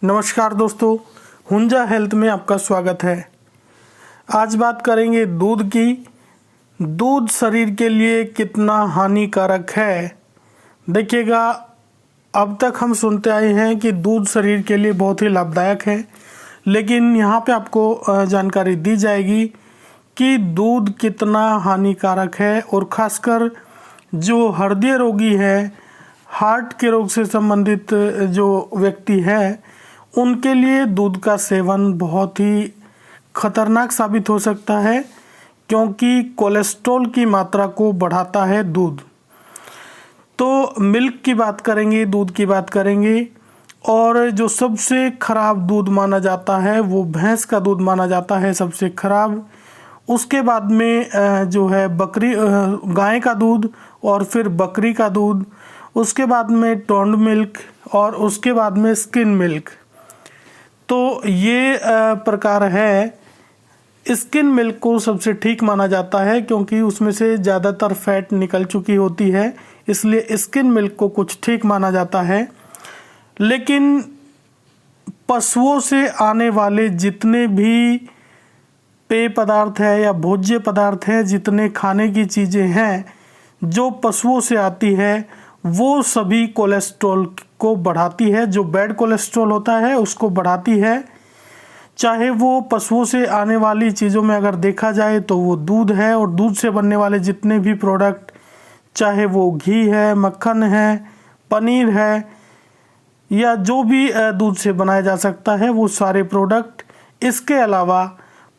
नमस्कार दोस्तों, हुंजा हेल्थ में आपका स्वागत है। आज बात करेंगे दूध की। दूध शरीर के लिए कितना हानिकारक है। देखिएगा, अब तक हम सुनते आए हैं कि दूध शरीर के लिए बहुत ही लाभदायक है, लेकिन यहाँ पे आपको जानकारी दी जाएगी कि दूध कितना हानिकारक है। और ख़ासकर जो हृदय रोगी है, हार्ट के रोग से संबंधित जो व्यक्ति है, उनके लिए दूध का सेवन बहुत ही खतरनाक साबित हो सकता है, क्योंकि कोलेस्ट्रॉल की मात्रा को बढ़ाता है दूध। तो मिल्क की बात करेंगे, दूध की बात करेंगे। और जो सबसे खराब दूध माना जाता है वो भैंस का दूध माना जाता है सबसे खराब। उसके बाद में जो है गाय का दूध, और फिर बकरी का दूध, उसके बाद में टोंड मिल्क, और उसके बाद में स्किन मिल्क। तो ये प्रकार है। स्किन मिल्क को सबसे ठीक माना जाता है, क्योंकि उसमें से ज़्यादातर फैट निकल चुकी होती है, इसलिए स्किन मिल्क को कुछ ठीक माना जाता है। लेकिन पशुओं से आने वाले जितने भी पेय पदार्थ है या भोज्य पदार्थ हैं, जितने खाने की चीज़ें हैं जो पशुओं से आती है, वो सभी कोलेस्ट्रॉल को बढ़ाती है। जो बैड कोलेस्ट्रॉल होता है उसको बढ़ाती है। चाहे वो पशुओं से आने वाली चीज़ों में अगर देखा जाए तो वो दूध है, और दूध से बनने वाले जितने भी प्रोडक्ट, चाहे वो घी है, मक्खन है, पनीर है, या जो भी दूध से बनाया जा सकता है, वो सारे प्रोडक्ट। इसके अलावा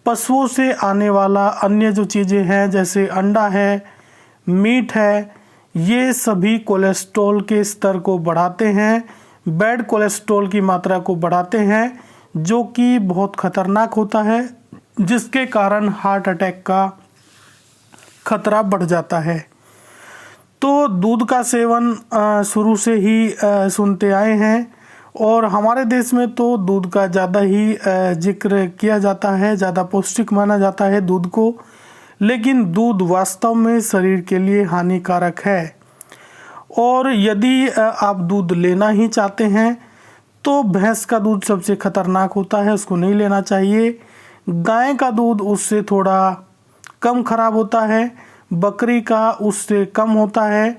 पशुओं से आने वाला अन्य जो चीज़ें हैं, जैसे अंडा है, मीट है, ये सभी कोलेस्ट्रॉल के स्तर को बढ़ाते हैं, बैड कोलेस्ट्रॉल की मात्रा को बढ़ाते हैं, जो कि बहुत खतरनाक होता है, जिसके कारण हार्ट अटैक का खतरा बढ़ जाता है। तो दूध का सेवन शुरू से ही सुनते आए हैं, और हमारे देश में तो दूध का ज़्यादा ही जिक्र किया जाता है, ज़्यादा पौष्टिक माना जाता है दूध को। लेकिन दूध वास्तव में शरीर के लिए हानिकारक है। और यदि आप दूध लेना ही चाहते हैं तो भैंस का दूध सबसे खतरनाक होता है, उसको नहीं लेना चाहिए। गाय का दूध उससे थोड़ा कम खराब होता है, बकरी का उससे कम होता है।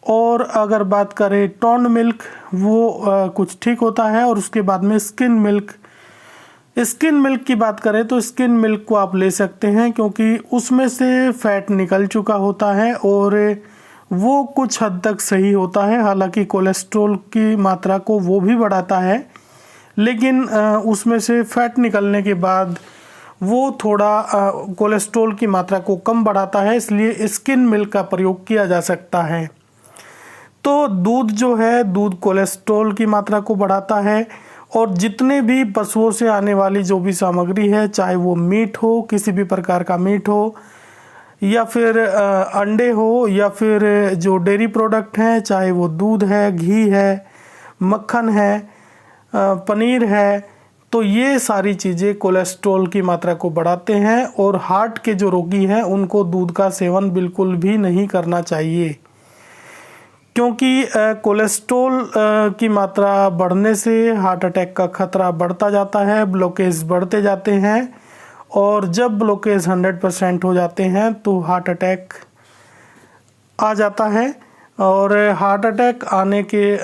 और अगर बात करें टोंड मिल्क, वो कुछ ठीक होता है। और उसके बाद में स्किन मिल्क की बात करें तो स्किन मिल्क को आप ले सकते हैं, क्योंकि उसमें से फैट निकल चुका होता है और वो कुछ हद तक सही होता है। हालांकि कोलेस्ट्रॉल की मात्रा को वो भी बढ़ाता है, लेकिन उसमें से फैट निकलने के बाद वो थोड़ा कोलेस्ट्रॉल की मात्रा को कम बढ़ाता है, इसलिए स्किन मिल्क का प्रयोग किया जा सकता है। तो दूध जो है, दूध कोलेस्ट्रॉल की मात्रा को बढ़ाता है। और जितने भी पशुओं से आने वाली जो भी सामग्री है, चाहे वो मीट हो, किसी भी प्रकार का मीट हो, या फिर अंडे हो, या फिर जो डेयरी प्रोडक्ट हैं, चाहे वो दूध है, घी है, मक्खन है, पनीर है, तो ये सारी चीज़ें कोलेस्ट्रॉल की मात्रा को बढ़ाते हैं। और हार्ट के जो रोगी हैं उनको दूध का सेवन बिल्कुल भी नहीं करना चाहिए, क्योंकि कोलेस्ट्रॉल की मात्रा बढ़ने से हार्ट अटैक का खतरा बढ़ता जाता है, ब्लॉकेज बढ़ते जाते हैं। और जब ब्लॉकेज 100% हो जाते हैं तो हार्ट अटैक आ जाता है। और हार्ट अटैक आने के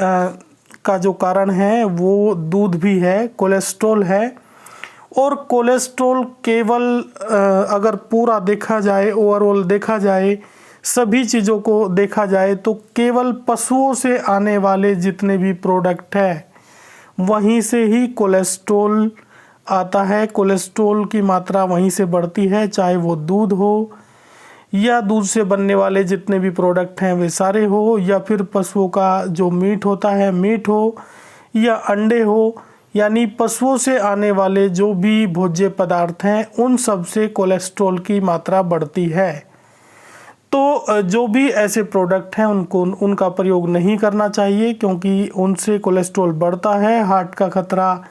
का जो कारण है वो दूध भी है, कोलेस्ट्रॉल है। और कोलेस्ट्रॉल केवल अगर पूरा देखा जाए, ओवरऑल देखा जाए, सभी चीज़ों को देखा जाए, तो केवल पशुओं से आने वाले जितने भी प्रोडक्ट हैं वहीं से ही कोलेस्ट्रॉल आता है। कोलेस्ट्रॉल की मात्रा वहीं से बढ़ती है, चाहे वो दूध हो, या दूध से बनने वाले जितने भी प्रोडक्ट हैं वे सारे हो, या फिर पशुओं का जो मीट होता है, मीट हो, या अंडे हो। यानी पशुओं से आने वाले जो भी भोज्य पदार्थ हैं, उन सब से कोलेस्ट्रॉल की मात्रा बढ़ती है। तो जो भी ऐसे प्रोडक्ट हैं उनका प्रयोग नहीं करना चाहिए, क्योंकि उनसे कोलेस्ट्रॉल बढ़ता है, हार्ट का खतरा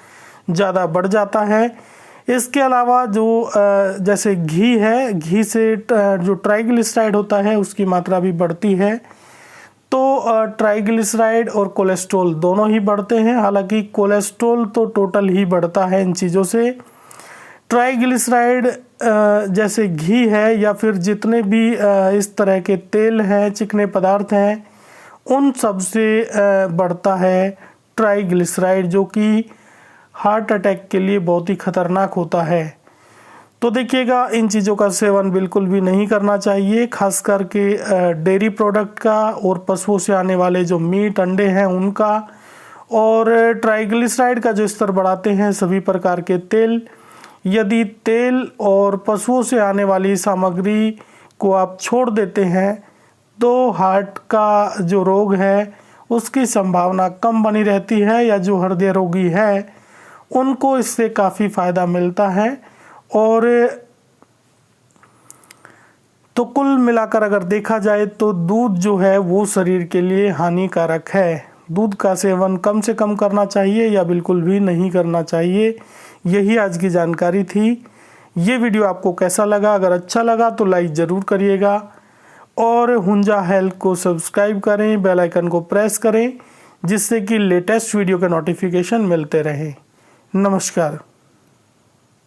ज़्यादा बढ़ जाता है। इसके अलावा जो जैसे घी है, घी से जो ट्राइग्लिसराइड होता है उसकी मात्रा भी बढ़ती है। तो ट्राइग्लिसराइड और कोलेस्ट्रॉल दोनों ही बढ़ते हैं। हालांकि कोलेस्ट्रॉल तो टोटल ही बढ़ता है इन चीज़ों से। ट्राइग्लिसराइड जैसे घी है या फिर जितने भी इस तरह के तेल हैं, चिकने पदार्थ हैं, उन सब से बढ़ता है ट्राइग्लिसराइड, जो कि हार्ट अटैक के लिए बहुत ही खतरनाक होता है। तो देखिएगा, इन चीज़ों का सेवन बिल्कुल भी नहीं करना चाहिए, खास करके डेयरी प्रोडक्ट का और पशुओं से आने वाले जो मीट अंडे हैं उनका। और ट्राइग्लिसराइड का जो स्तर बढ़ाते हैं सभी प्रकार के तेल। यदि तेल और पशुओं से आने वाली सामग्री को आप छोड़ देते हैं तो हार्ट का जो रोग है उसकी संभावना कम बनी रहती है, या जो हृदय रोगी है उनको इससे काफ़ी फ़ायदा मिलता है। और तो कुल मिलाकर अगर देखा जाए तो दूध जो है वो शरीर के लिए हानिकारक है। दूध का सेवन कम से कम करना चाहिए या बिल्कुल भी नहीं करना चाहिए। यही आज की जानकारी थी। ये वीडियो आपको कैसा लगा? अगर अच्छा लगा तो लाइक ज़रूर करिएगा और हुंजा हेल्थ को सब्सक्राइब करें, बेल आइकन को प्रेस करें, जिससे कि लेटेस्ट वीडियो के नोटिफिकेशन मिलते रहें। नमस्कार।